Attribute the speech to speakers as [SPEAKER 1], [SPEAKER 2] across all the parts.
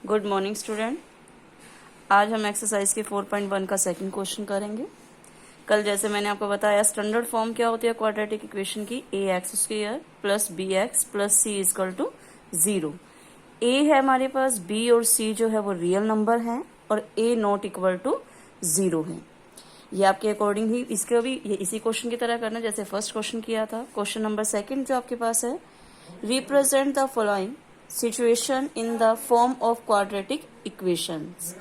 [SPEAKER 1] Good morning student. आज हम exercise के 4.1 का सेकंड क्वेश्चन करेंगे। कल जैसे मैंने आपको बताया स्टैंडर्ड फॉर्म क्या होती है क्वाड्रेटिक इक्वेशन की, A X square plus B X plus C equal to 0। A है हमारे पास, बी और सी जो है वो रियल नंबर है और ए नॉट इक्वल टू 0 है। ये आपके अकॉर्डिंग ही इसके भी ये इसी क्वेश्चन की तरह करना जैसे फर्स्ट क्वेश्चन किया था। क्वेश्चन नंबर सेकंड जो आपके पास है, represent the following situation in the form of quadratic equations.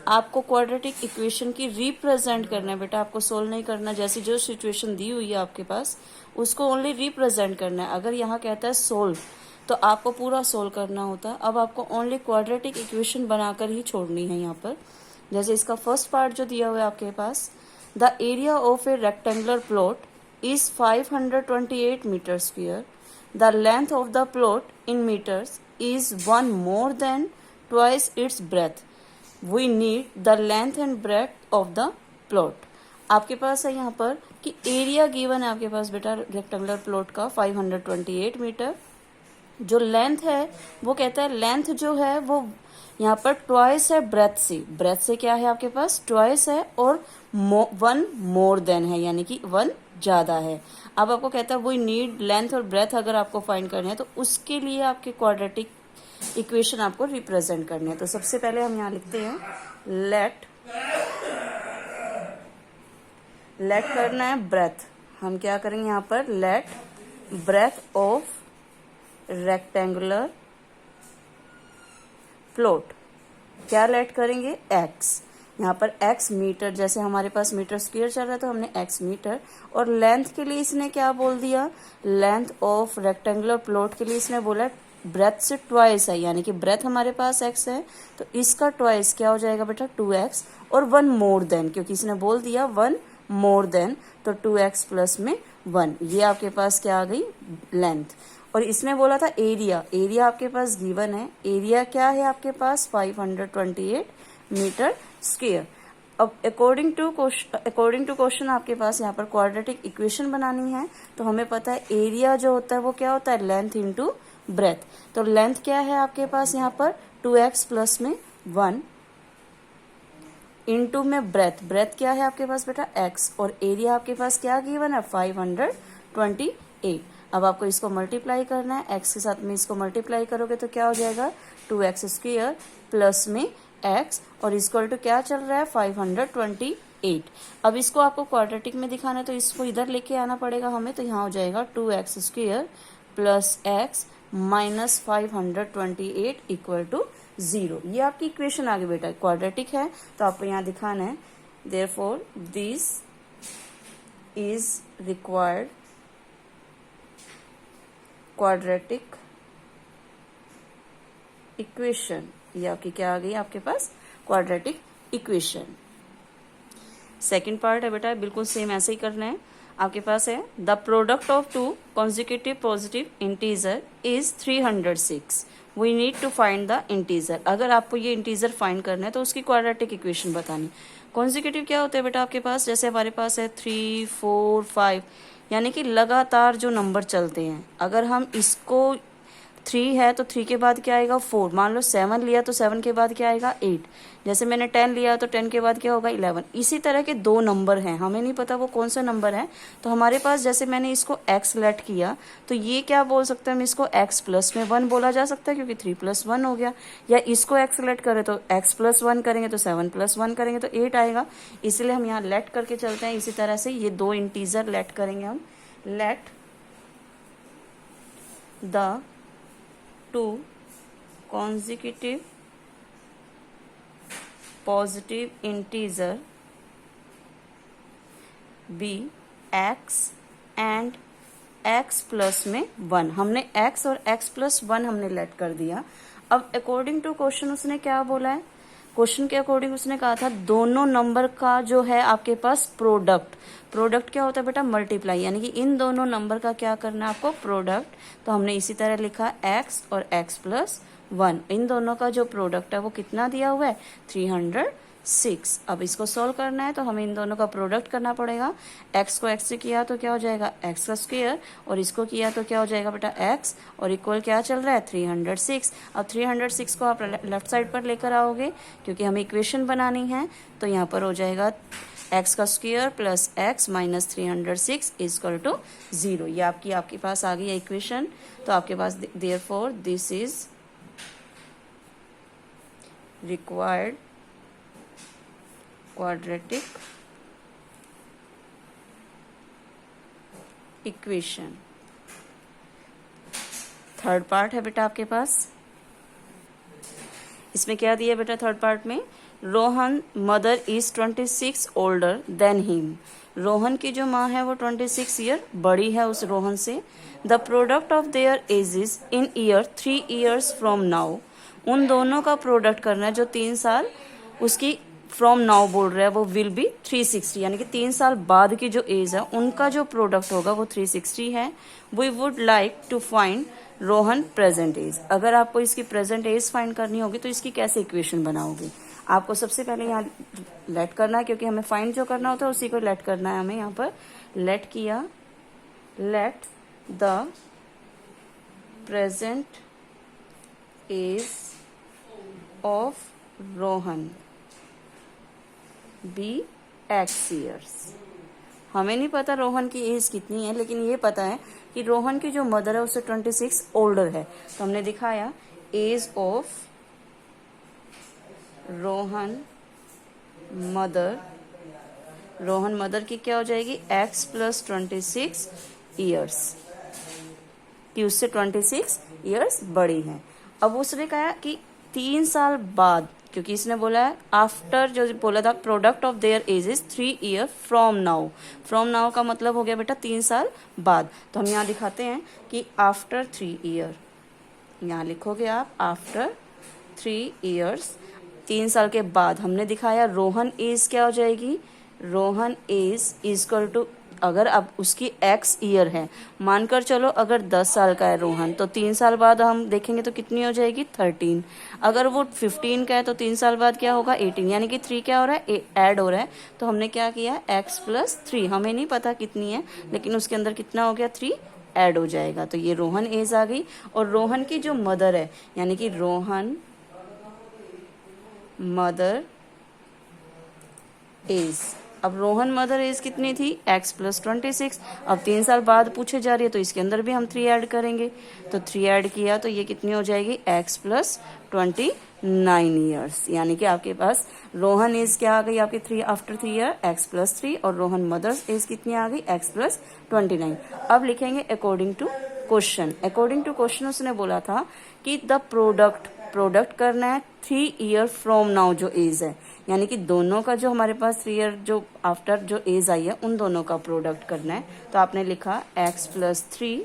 [SPEAKER 1] आपको क्वाड्रेटिक इक्वेशन की रिप्रेजेंट करना है बेटा, आपको सोल्व नहीं करना। जैसी जो सिचुएशन दी हुई है आपके पास उसको ओनली रिप्रेजेंट करना है। अगर यहाँ कहता है सोल्व तो आपको पूरा सोल्व करना होता है। अब आपको ओनली क्वाड्रेटिक इक्वेशन बनाकर ही छोड़नी है यहाँ पर। जैसे इसका फर्स्ट पार्ट जो दिया हुआ है आपके पास, the area of a rectangular plot is 528 metre square, the length of the plot in metres is one more than twice its breadth. We need the length and breadth of the plot. आपके पास है यहाँ पर कि area given है आपके पास बेटा rectangular plot का 528 मीटर। जो लेंथ है वो कहता है लेंथ जो है वो यहाँ पर ट्वाइस है ब्रेथ से। ब्रेथ से क्या है आपके पास, ट्वाइस है और वन मोर देन है, यानी कि वन ज्यादा है। अब आपको कहता है वी नीड लेंथ और ब्रेथ अगर आपको फाइंड करना है तो उसके लिए आपके क्वाड्रेटिक इक्वेशन आपको रिप्रेजेंट करने हैं। तो सबसे पहले हम यहाँ लिखते हैं लेट करना है ब्रेथ। हम क्या करेंगे यहाँ पर, let breadth of rectangular plot. क्या लेट करेंगे, एक्स। यहाँ पर एक्स मीटर, जैसे हमारे पास मीटर स्क्वायर चल रहा है तो हमने एक्स मीटर। और लेंथ के लिए इसने क्या बोल दिया, लेंथ ऑफ रेक्टेंगुलर प्लॉट के लिए इसने बोला ब्रेथ से ट्वाइस है, यानी कि ब्रेथ हमारे पास एक्स है तो इसका ट्वाइस क्या हो जाएगा बेटा 2x और 1 मोर देन, क्योंकि इसने बोल दिया 1 मोर देन तो 2x प्लस में 1। ये आपके पास क्या आ गई लेंथ। और इसने बोला था एरिया, एरिया आपके पास गिवन है। एरिया क्या है आपके पास 528 मीटर स्क्वायर। अब अकॉर्डिंग टू क्वेश्चन आपके पास यहाँ पर क्वाड्रेटिक इक्वेशन बनानी है तो हमें पता है एरिया जो होता है वो क्या होता है लेंथ इंटू ब्रेथ। तो लेंथ क्या है आपके पास यहाँ पर 2x प्लस में 1 इंटू में ब्रेथ। ब्रेथ क्या है आपके पास बेटा x और एरिया आपके पास क्या गिवन है 528। अब आपको इसको मल्टीप्लाई करना है, x के साथ में इसको मल्टीप्लाई करोगे तो क्या हो जाएगा 2x स्क्वायर प्लस में x और इक्वल टू क्या चल रहा है 528। अब इसको आपको क्वाड्रेटिक में दिखाना है तो इसको इधर लेके आना पड़ेगा हमें। तो यहाँ हो जाएगा 2x square plus x minus 528 equal to 0। ये आपकी इक्वेशन आ गई बेटा, क्वाड्रेटिक है तो आपको यहाँ दिखाना है therefore this is required quadratic equation. ये आपकी क्या आ गई आपके पास क्वाड्रेटिक इक्वेशन। सेकंड पार्ट है बेटा बिल्कुल सेम ऐसे ही करना है। आपके पास है the product of two consecutive positive integer is 306। We need to find the integer. अगर आपको ये इंटीजर फाइंड करना है तो उसकी क्वाड्रेटिक इक्वेशन बतानी। कॉन्जिक्यूटिव क्या होता है बेटा आपके पास, जैसे हमारे पास है 3, 4, 5, यानी कि लगातार जो नंबर चलते हैं। अगर हम इसको 3 है तो 3 के बाद क्या आएगा 4। मान लो 7 लिया तो 7 के बाद क्या आएगा 8। जैसे मैंने 10 लिया तो 10 के बाद क्या होगा 11। इसी तरह के दो नंबर हैं, हमें नहीं पता वो कौन सा नंबर है। तो हमारे पास जैसे मैंने इसको x लेट किया तो ये क्या बोल सकते हैं, हम इसको x प्लस में 1 बोला जा सकता है क्योंकि 3 प्लस 1 हो गया। या इसको x लेट करें तो x प्लस 1 करेंगे तो 7 प्लस 1 करेंगे तो 8 आएगा। इसलिए हम यहाँ लेट करके चलते हैं। इसी तरह से ये दो इंटीजर लेट करेंगे हम। Let the two consecutive positive integer be x and x plus में 1। हमने x और x प्लस 1 हमने लेट कर दिया। अब अकॉर्डिंग टू क्वेश्चन उसने क्या बोला है, क्वेश्चन के अकॉर्डिंग उसने कहा था दोनों नंबर का जो है आपके पास प्रोडक्ट। प्रोडक्ट क्या होता है बेटा मल्टीप्लाई, यानी कि इन दोनों नंबर का क्या करना है आपको प्रोडक्ट। तो हमने इसी तरह लिखा x और x प्लस 1, इन दोनों का जो प्रोडक्ट है वो कितना दिया हुआ है 306। 6। अब इसको सॉल्व करना है तो हमें इन दोनों का प्रोडक्ट करना पड़ेगा। x को x से किया तो क्या हो जाएगा x का स्क्वायर, और इसको किया तो क्या हो जाएगा बेटा x, और इक्वल क्या चल रहा है 306। अब 306 को आप लेफ्ट साइड पर लेकर आओगे क्योंकि हमें इक्वेशन बनानी है, तो यहाँ पर हो जाएगा x का square plus x minus 306 equal to 0। ये आपके पास आ गई है इक्वेशन। तो आपके पास therefore this is required quadratic equation. Third part है बेटा आपके पास, इसमें क्या दिया बेटा थर्ड पार्ट में, Rohan mother is 26 older than him. Rohan की जो माँ है वो 26 ईयर बड़ी है उस रोहन से। The product of their edges in year 3 years from now. उन दोनों का प्रोडक्ट करना है जो 3 साल उसकी फ्रॉम नाउ बोल रहा है, वो विल बी 360, यानी कि 3 साल बाद की जो एज है उनका जो प्रोडक्ट होगा वो 360 है। We would like to find Rohan present age. अगर आपको इसकी प्रेजेंट एज फाइंड करनी होगी तो इसकी कैसे इक्वेशन बनाओगे? आपको सबसे पहले यहाँ लेट करना है, क्योंकि हमें फाइंड जो करना होता है उसी को लेट करना है। हमें यहाँ पर लेट किया, let the present age of Rohan be x years. हमें नहीं पता रोहन की एज कितनी है, लेकिन ये पता है कि रोहन की जो मदर है उससे 26 ओल्डर है। तो हमने दिखाया एज ऑफ रोहन मदर की क्या हो जाएगी x प्लस 26 ईयर्स, कि उससे 26 ईयर्स बड़ी है। अब उसने कहा कि 3 साल बाद, क्योंकि इसने बोला है आफ्टर, जो बोला था product of their edges 3 year from now. From now का मतलब हो गया बेटा 3 साल बाद। तो हम यहाँ दिखाते हैं कि आफ्टर 3 ईयर, यहाँ लिखोगे आप आफ्टर 3 ईयर्स, 3 साल के बाद। हमने दिखाया रोहन एज क्या हो जाएगी, रोहन एज इजकल टू, अगर अब उसकी x ईयर है, मानकर चलो अगर 10 साल का है रोहन, तो 3 साल बाद हम देखेंगे तो कितनी हो जाएगी 13। अगर वो 15 का है तो 3 साल बाद क्या होगा 18, यानी कि 3 क्या हो रहा है ऐड हो रहा है। तो हमने क्या किया x प्लस 3, हमें नहीं पता कितनी है, लेकिन उसके अंदर कितना हो गया 3 ऐड हो जाएगा। तो ये रोहन एज आ गई। और रोहन की जो मदर है, यानी कि रोहन मदर एज, अब रोहन मदर एज कितनी थी x प्लस 26। अब 3 साल बाद पूछे जा रही है तो इसके अंदर भी हम 3 ऐड करेंगे। तो 3 ऐड किया तो ये कितनी हो जाएगी x प्लस 29 ईयर्स, यानी कि आपके पास रोहन एज क्या आ गई आपकी 3 आफ्टर 3 ईयर x प्लस 3, और रोहन मदर्स एज कितनी आ गई x प्लस 29। अब लिखेंगे according to question. According to question उसने बोला था कि द प्रोडक्ट करना है 3 ईयर फ्रॉम नाउ जो एज है, यानी कि दोनों का जो हमारे पास 3 ईयर जो आफ्टर जो एज आई है उन दोनों का प्रोडक्ट करना है। तो आपने लिखा x plus 3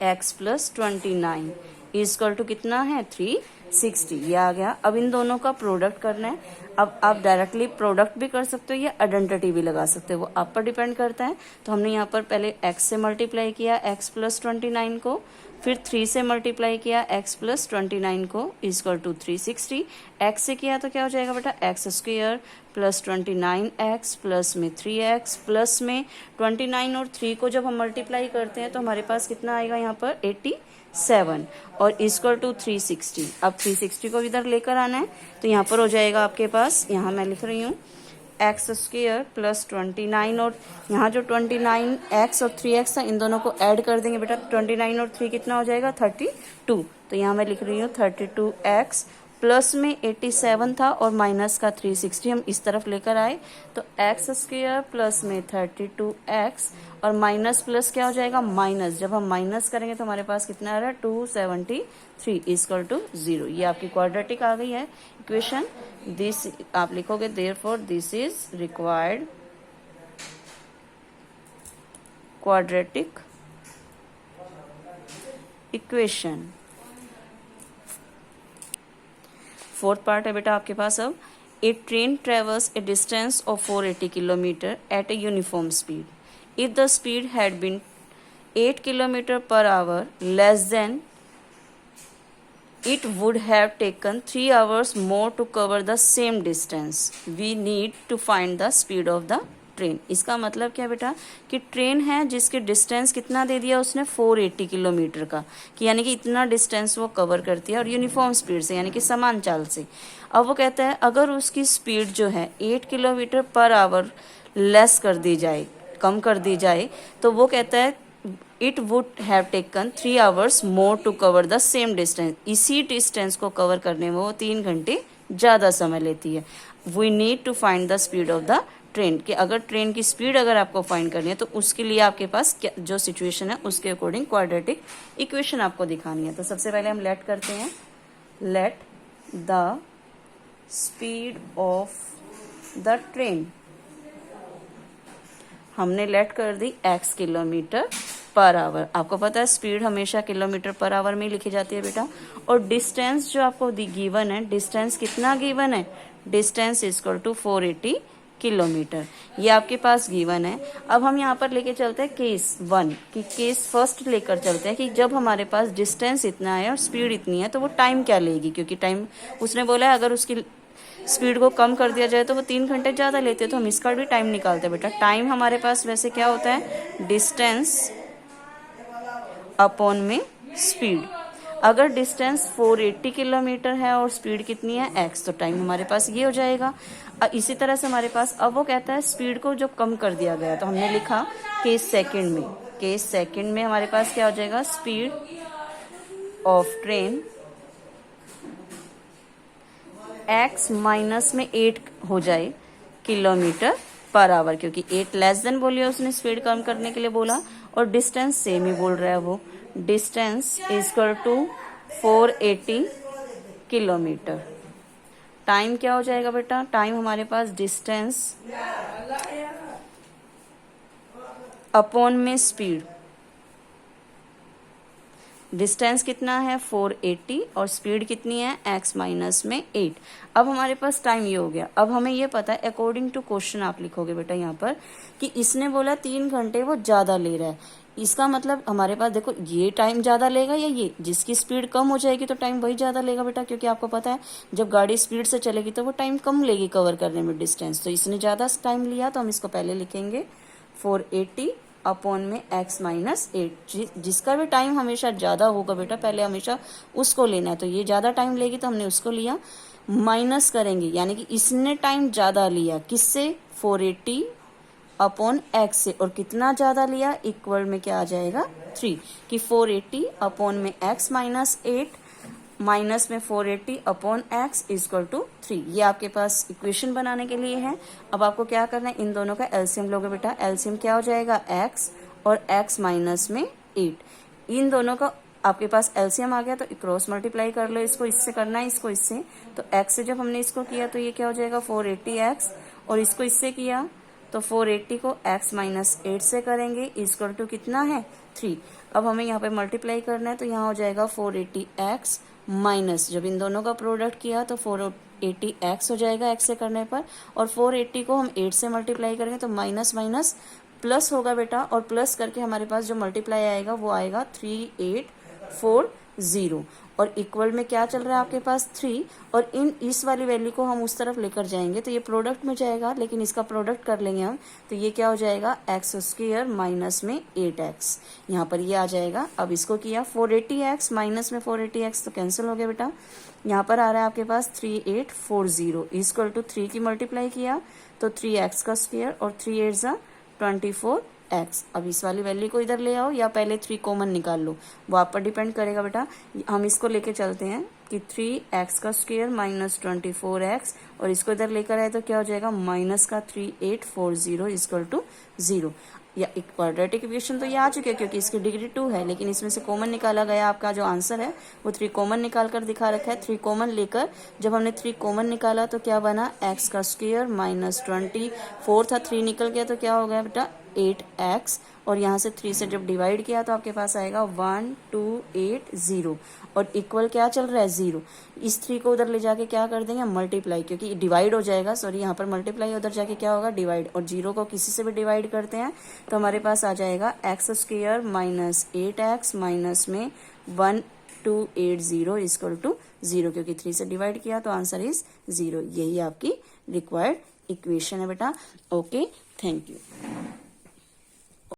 [SPEAKER 1] x plus 29 equal to कितना है 360, ये आ गया। अब इन दोनों का प्रोडक्ट करना है। अब आप डायरेक्टली प्रोडक्ट भी कर सकते हो या आइडेंटिटी भी लगा सकते हो, वो आप पर डिपेंड करता है। तो हमने यहाँ पर पहले x से मल्टीप्लाई किया x प्लस 29 को, फिर 3 से मल्टीप्लाई किया x प्लस 29 को इजकल टू 360। x से किया तो क्या हो जाएगा बेटा x square plus 29x plus में 3x प्लस में 29 और 3 को जब हम मल्टीप्लाई करते हैं तो हमारे पास कितना आएगा यहाँ पर 87 और इजकल टू 360। अब 360 को इधर लेकर आना है तो यहाँ पर हो जाएगा आपके पास, यहाँ मैं लिख रही हूँ x स्क्वायर प्लस 29, और यहाँ जो 29x और 3x था इन दोनों को ऐड कर देंगे बेटा। 29 और 3 कितना हो जाएगा 32। तो यहाँ मैं लिख रही हूँ 32x प्लस में 87 था और माइनस का 360 हम इस तरफ लेकर आए तो x स्क्वायर प्लस में 32x और माइनस प्लस क्या हो जाएगा माइनस। जब हम माइनस करेंगे तो हमारे पास कितना आ रहा है 273 इजकल टू 0। ये आपकी क्वाड्रेटिक आ गई है इक्वेशन। दिस आप लिखोगे therefore this is required quadratic equation. Fourth part है बेटा आपके पास। अब a train travels a distance of 480 kilometre at a uniform speed if the speed had been 8 kilometre per hour less than It would have taken 3 hours more to cover the same distance. We need to find the speed of the train. इसका मतलब क्या बेटा कि train है जिसके distance कितना दे दिया उसने 480 किलोमीटर का, कि यानी कि इतना डिस्टेंस वो कवर करती है और यूनिफॉर्म स्पीड से यानी कि समान चाल से। अब वो कहता है अगर उसकी स्पीड जो है 8 किलोमीटर पर आवर लेस कर दी जाए, कम कर दी जाए, तो वो कहता है it would have taken 3 hours more to cover the same distance. इसी डिस्टेंस को कवर करने में वो 3 घंटे ज़्यादा समय लेती है। We need to find the speed of the train, कि अगर ट्रेन की स्पीड अगर आपको फाइंड करनी है तो उसके लिए आपके पास क्या जो सिचुएशन है उसके अकॉर्डिंग क्वाड्रेटिक इक्वेशन आपको दिखानी है। तो सबसे पहले हम लेट करते हैं, let the speed of the train, हमने लेट कर दी x किलोमीटर पर आवर। आपको पता है स्पीड हमेशा किलोमीटर पर आवर में लिखी जाती है बेटा। और डिस्टेंस जो आपको गिवन है, डिस्टेंस कितना गिवन है, डिस्टेंस इक्वल टू 480 किलोमीटर, ये आपके पास गिवन है। अब हम यहाँ पर लेके चलते हैं केस 1, कि केस फर्स्ट लेकर चलते हैं कि जब हमारे पास डिस्टेंस इतना है और स्पीड इतनी है तो वो टाइम क्या लेगी, क्योंकि टाइम उसने बोला है अगर उसकी स्पीड को कम कर दिया जाए तो वो 3 घंटे ज़्यादा लेते हैं, तो हम इसका भी टाइम निकालते हैं बेटा। टाइम हमारे पास वैसे क्या होता है, डिस्टेंस अपॉन में स्पीड। अगर डिस्टेंस 480 किलोमीटर है और स्पीड कितनी है x, तो टाइम हमारे पास ये हो जाएगा। इसी तरह से हमारे पास अब वो कहता है स्पीड को जो कम कर दिया गया, तो हमने लिखा केस सेकंड में, केस सेकंड में हमारे पास क्या हो जाएगा, speed of train x minus में 8 हो जाए किलोमीटर पर आवर, क्योंकि 8 लेस देन बोलिए उसने स्पीड कम करने के लिए बोला, और डिस्टेंस सेम ही बोल रहा है वो, distance equal to 480 kilometre. Time क्या हो जाएगा बेटा, टाइम हमारे पास डिस्टेंस अपॉन में स्पीड, डिस्टेंस कितना है 480 और स्पीड कितनी है x माइनस में 8। अब हमारे पास टाइम ये हो गया। अब हमें ये पता है अकॉर्डिंग टू क्वेश्चन आप लिखोगे बेटा यहाँ पर कि इसने बोला 3 घंटे वो ज़्यादा ले रहा है, इसका मतलब हमारे पास देखो ये टाइम ज़्यादा लेगा या ये, जिसकी स्पीड कम हो जाएगी तो टाइम वही ज़्यादा लेगा बेटा, क्योंकि आपको पता है जब गाड़ी स्पीड से चलेगी तो वो टाइम कम लेगी कवर करने में डिस्टेंस, तो इसने ज़्यादा टाइम लिया तो हम इसको पहले लिखेंगे 480 अपॉन में x माइनस 8। जिसका भी टाइम हमेशा ज़्यादा होगा बेटा पहले हमेशा उसको लेना है, तो ये ज़्यादा टाइम लेगी तो हमने उसको लिया, माइनस करेंगे यानी कि इसने टाइम ज़्यादा लिया किससे, 480 अपॉन x से, और कितना ज़्यादा लिया, इक्वल में क्या आ जाएगा 3, कि 480 अपॉन में x माइनस 8 माइनस में 480 अपॉन x इक्वल टू 3। ये आपके पास इक्वेशन बनाने के लिए है। अब आपको क्या करना है, इन दोनों का एलसीएम लोगे बेटा। एलसीएम क्या हो जाएगा, x और x माइनस में 8, इन दोनों का आपके पास एलसीएम आ गया तो क्रॉस मल्टीप्लाई कर लो, इसको इससे करना है, इसको इससे, तो x से जब हमने इसको किया तो ये क्या हो जाएगा 480x, और इसको इससे किया तो 480 को x माइनस 8 से करेंगे इक्वल टू कितना है 3। अब हमें यहाँ पे मल्टीप्लाई करना है तो यहाँ हो जाएगा 480x माइनस, जब इन दोनों का प्रोडक्ट किया तो 480x हो जाएगा x से करने पर, और 480 को हम 8 से मल्टीप्लाई करेंगे तो माइनस माइनस प्लस होगा बेटा, और प्लस करके हमारे पास जो मल्टीप्लाई आएगा वो आएगा 3840, और इक्वल में क्या चल रहा है आपके पास 3, और इस वाली वैल्यू को हम उस तरफ लेकर जाएंगे तो ये प्रोडक्ट में जाएगा, लेकिन इसका प्रोडक्ट कर लेंगे हम तो ये क्या हो जाएगा x स्क्वायर माइनस में 8x, यहाँ पर ये आ जाएगा। अब इसको किया 480x माइनस में 480x तो कैंसिल हो गया बेटा, यहाँ पर आ रहा है आपके पास 3840 इक्वल टू 3 की मल्टीप्लाई किया तो 3x का स्क्वायर और 3 8 ज़ा 24x। अब इस वाली वैल्यू को इधर ले आओ या पहले 3 कॉमन निकाल लो, वो आप पर डिपेंड करेगा बेटा। हम इसको लेके चलते हैं कि 3x का स्क्वायर माइनस 24x, और इसको इधर लेकर आए तो क्या हो जाएगा माइनस का 3840 इक्वल टू 0। या एक क्वाड्रेटिक इक्वेशन तो ये आ चुके हैं क्योंकि इसकी डिग्री 2 है, लेकिन इसमें से कॉमन निकाला गया, आपका जो आंसर है वो 3 कॉमन निकाल कर दिखा रखा है। 3 कॉमन लेकर जब हमने 3 कॉमन निकाला तो क्या बना, x का स्क्वायर माइनस 24 था, 3 निकल गया तो क्या हो गया बेटा 8x, और यहाँ से 3 से जब डिवाइड किया तो आपके पास आएगा 1280, और इक्वल क्या चल रहा है 0। इस 3 को उधर ले जाके क्या कर देंगे मल्टीप्लाई, क्योंकि डिवाइड हो जाएगा, सॉरी यहाँ पर मल्टीप्लाई, उधर जाके क्या होगा डिवाइड, और 0 को किसी से भी डिवाइड करते हैं तो हमारे पास आ जाएगा x square minus 8x minus में 280 इक्वल टू 0, क्योंकि 3 से डिवाइड किया तो आंसर इज 0। यही आपकी रिक्वायर्ड इक्वेशन है बेटा। Okay, thank you.